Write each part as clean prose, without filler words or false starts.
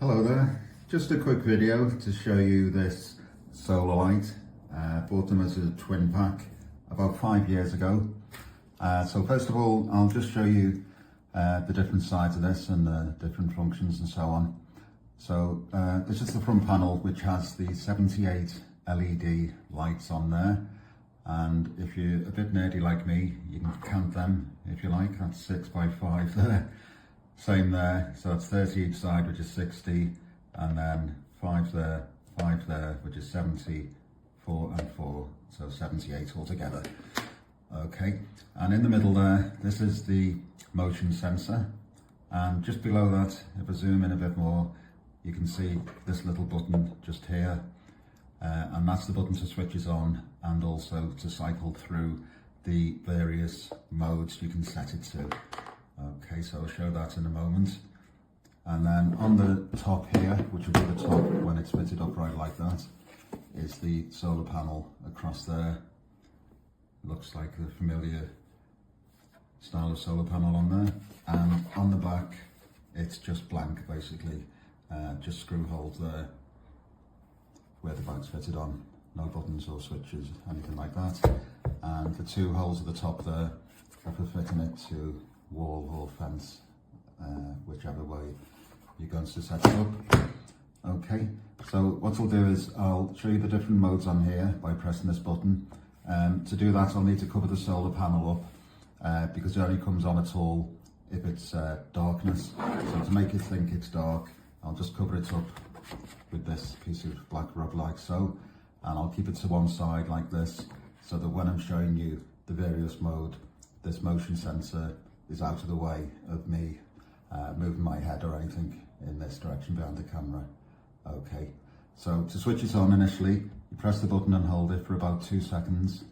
Hello there, just a quick video to show you this solar light. Bought them as a twin pack about 5 years ago. So first of all, I'll just show you the different sides of this and the different functions and so on. So this is the front panel, which has the 78 LED lights on there. And if you're a bit nerdy like me, you can count them if you like. That's 6 by 5 there. Same there, so that's 30 each side, which is 60, and then 5 there, which is 70, 4 and 4, so 78 altogether. Okay, and in the middle there, this is the motion sensor, and just below that, if I zoom in a bit more, you can see this little button just here, and that's the button to switch it on and also to cycle through the various modes you can set it to. Okay, so I'll show that in a moment. And then on the top here, which will be the top when it's fitted upright like that, is the solar panel across there. Looks like the familiar style of solar panel on there. And on the back, it's just blank basically, just screw holes there where the back's fitted on. No buttons or switches, anything like that. And the 2 holes at the top there are for fitting it to wall or fence, whichever way you're going to set it up. Okay, so what I'll do is I'll show you the different modes on here by pressing this button. To do that, I'll need to cover the solar panel up because it only comes on at all if it's darkness. So to make it think it's dark, I'll just cover it up with this piece of black rub like so, and I'll keep it to one side like this, so that when I'm showing you the various mode, this motion sensor is out of the way of me moving my head or anything in this direction behind the camera. Okay, so to switch it on initially, you press the button and hold it for about 2 seconds.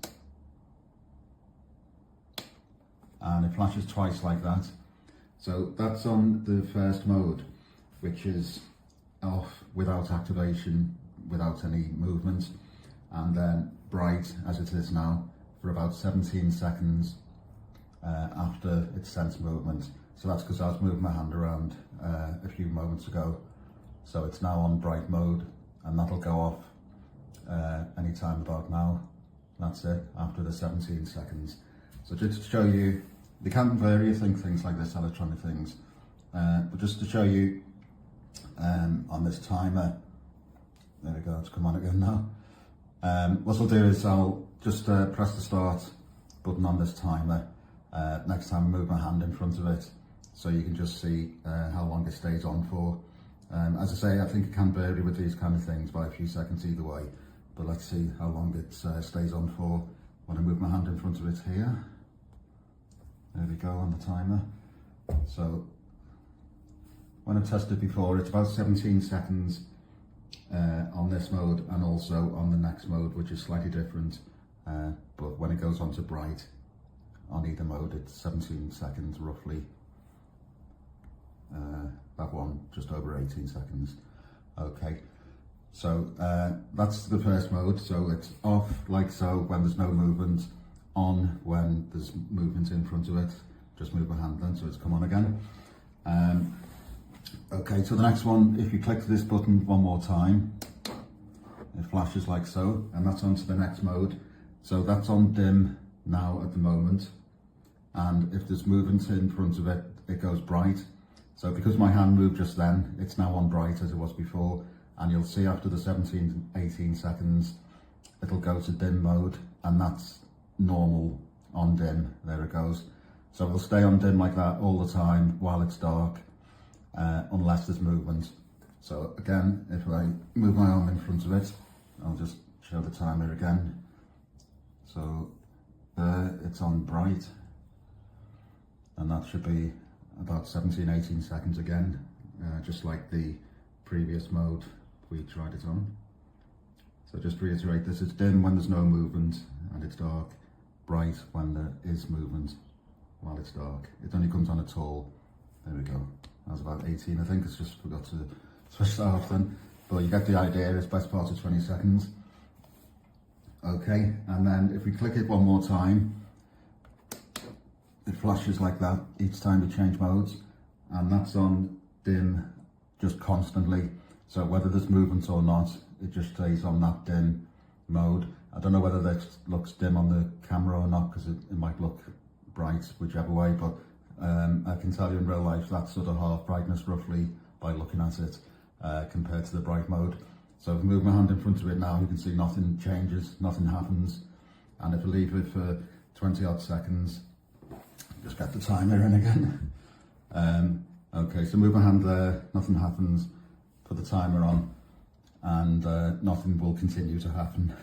And it flashes twice like that. So that's on the first mode, which is off without activation, without any movement. And then bright, as it is now, for about 17 seconds after it sensed movement. So that's because I was moving my hand around a few moments ago. So it's now on bright mode, and that'll go off anytime about now. That's it, after the 17 seconds. So just to show you, they can vary, things like this, electronic things. But just to show you on this timer, there we go, it's come on again now. What I'll do is I'll just press the start button on this timer. Next time I move my hand in front of it, so you can just see how long it stays on for. As I say, I think it can vary with these kind of things by a few seconds either way, but let's see how long it stays on for when I move my hand in front of it here. There we go on the timer. So when I've tested before, it's about 17 seconds on this mode, and also on the next mode, which is slightly different, but when it goes on to bright, on either mode, it's 17 seconds roughly. That one just over 18 seconds. Okay, so that's the first mode. So it's off like so when there's no movement, on when there's movement in front of it. Just move my hand then, so it's come on again. Okay, so the next one, if you click this button one more time, it flashes like so, and that's on to the next mode. So that's on dim now at the moment. And if there's movement in front of it, it goes bright. So because my hand moved just then, it's now on bright as it was before, and you'll see after the 18 seconds, it'll go to dim mode, and that's normal on dim, there it goes. So it'll stay on dim like that all the time while it's dark, unless there's movement. So again, if I move my arm in front of it, I'll just show the timer again. So there, it's on bright, and that should be about 17-18 seconds again, just like the previous mode we tried it on. So just to reiterate, this is dim when there's no movement and it's dark, bright when there is movement while it's dark. It only comes on at all. There we go. That was about 18, I think. It's just forgot to switch that off then. But you get the idea, it's best part of 20 seconds. Okay, and then if we click it one more time, it flashes like that each time we change modes, and that's on dim just constantly. So whether there's movement or not, it just stays on that dim mode. I don't know whether that looks dim on the camera or not, because it might look bright whichever way, but I can tell you in real life that's sort of half brightness roughly by looking at it compared to the bright mode. So if I move my hand in front of it now, you can see nothing changes, nothing happens. And if I leave it for 20 odd seconds, just get the timer in again. Okay, so move my hand there, nothing happens, put the timer on, and nothing will continue to happen.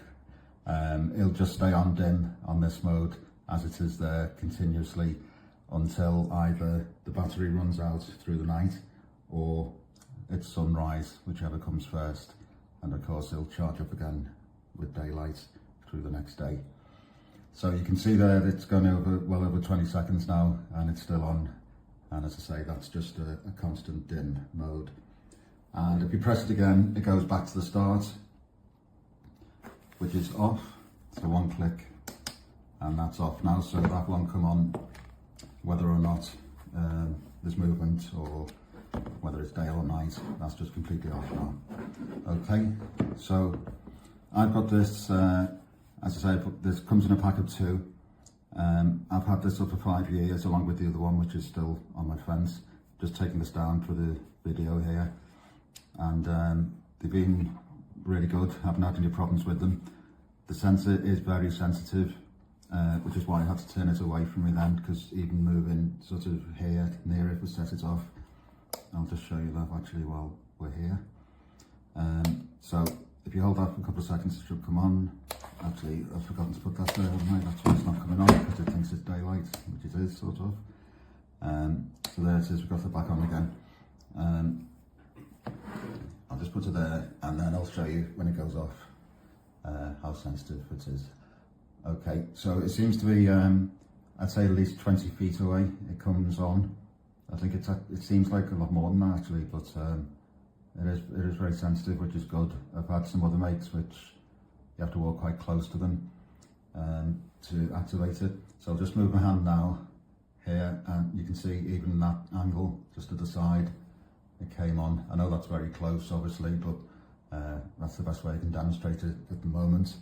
It'll just stay on dim on this mode as it is there continuously until either the battery runs out through the night or it's sunrise, whichever comes first. And of course it'll charge up again with daylight through the next day. So you can see there that it's gone over well over 20 seconds now and it's still on. And as I say, that's just a constant dim mode. And if you press it again, it goes back to the start, which is off. So one click and that's off now. So that won't come on whether or not there's movement or whether it's day or night. That's just completely off now. Okay, so I've got this, as I say, this comes in a pack of 2. I've had this up for 5 years along with the other one, which is still on my fence. Just taking this down for the video here. And they've been really good, haven't had any problems with them. The sensor is very sensitive, which is why I had to turn it away from me then, because even moving sort of here near it will set it off. I'll just show you that actually while we're here. So if you hold that for a couple of seconds, it should come on. Actually, I've forgotten to put that there, haven't I? That's why it's not coming on, because it thinks it's daylight, which it is, sort of. So there it is, we've got it back on again. I'll just put it there, and then I'll show you when it goes off how sensitive it is. Okay, so it seems to be, I'd say at least 20 feet away it comes on. I think it seems like a lot more than that actually, but it is very sensitive, which is good. I've had some other mates which you have to walk quite close to them to activate it. So I'll just move my hand now here, and you can see even that angle just to the side, it came on. I know that's very close obviously, but that's the best way I can demonstrate it at the moment.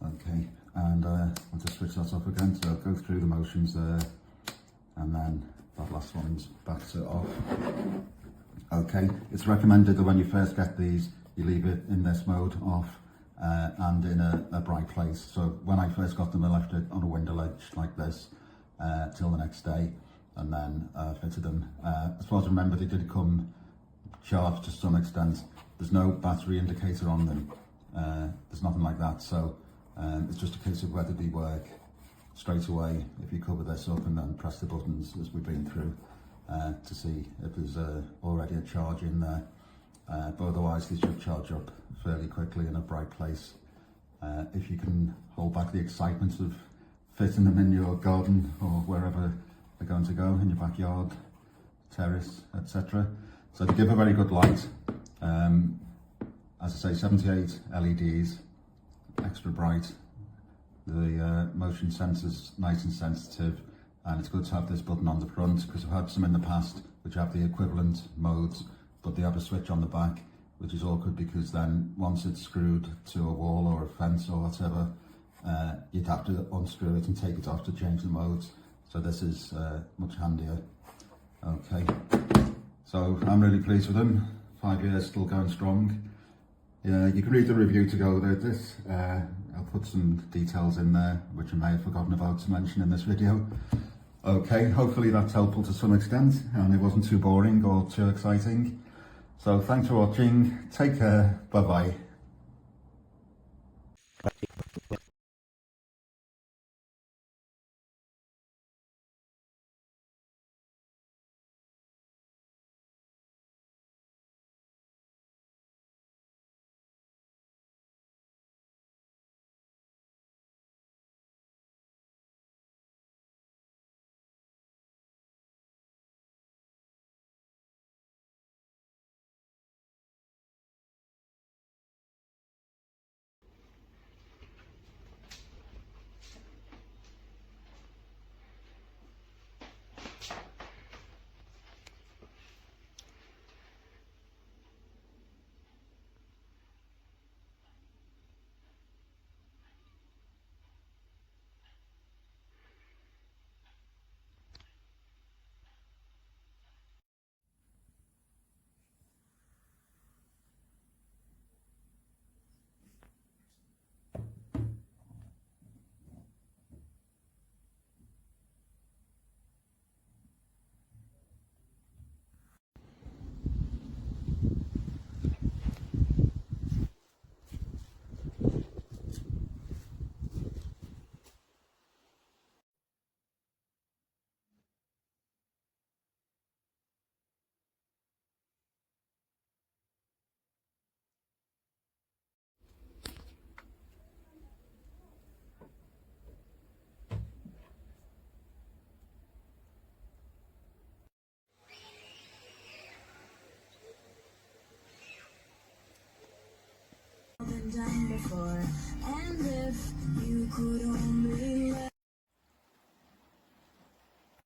Okay, and I'll just switch that off again, so I'll go through the motions there, and then that last one's back to off. Okay, it's recommended that when you first get these, you leave it in this mode off and in a bright place. So when I first got them, I left it on a window ledge like this till the next day, and then fitted them. As far as I remember, they did come charged to some extent. There's no battery indicator on them. There's nothing like that. So it's just a case of whether they work straight away if you cover this up and then press the buttons as we've been through to see if there's already a charge in there. But otherwise they should charge up fairly quickly in a bright place. If you can hold back the excitement of fitting them in your garden or wherever they're going to go, in your backyard, terrace, etc. So they give a very good light. As I say, 78 LEDs, extra bright. The motion sensor's nice and sensitive, and it's good to have this button on the front, because I've had some in the past which have the equivalent modes, but they have a switch on the back, which is awkward because then once it's screwed to a wall or a fence or whatever, you'd have to unscrew it and take it off to change the modes. So this is much handier. Okay, so I'm really pleased with them. 5 years, still going strong. Yeah, you can read the review to go with this. I'll put some details in there which I may have forgotten about to mention in this video. Okay, hopefully that's helpful to some extent and it wasn't too boring or too exciting. So thanks for watching, take care, bye bye. done before.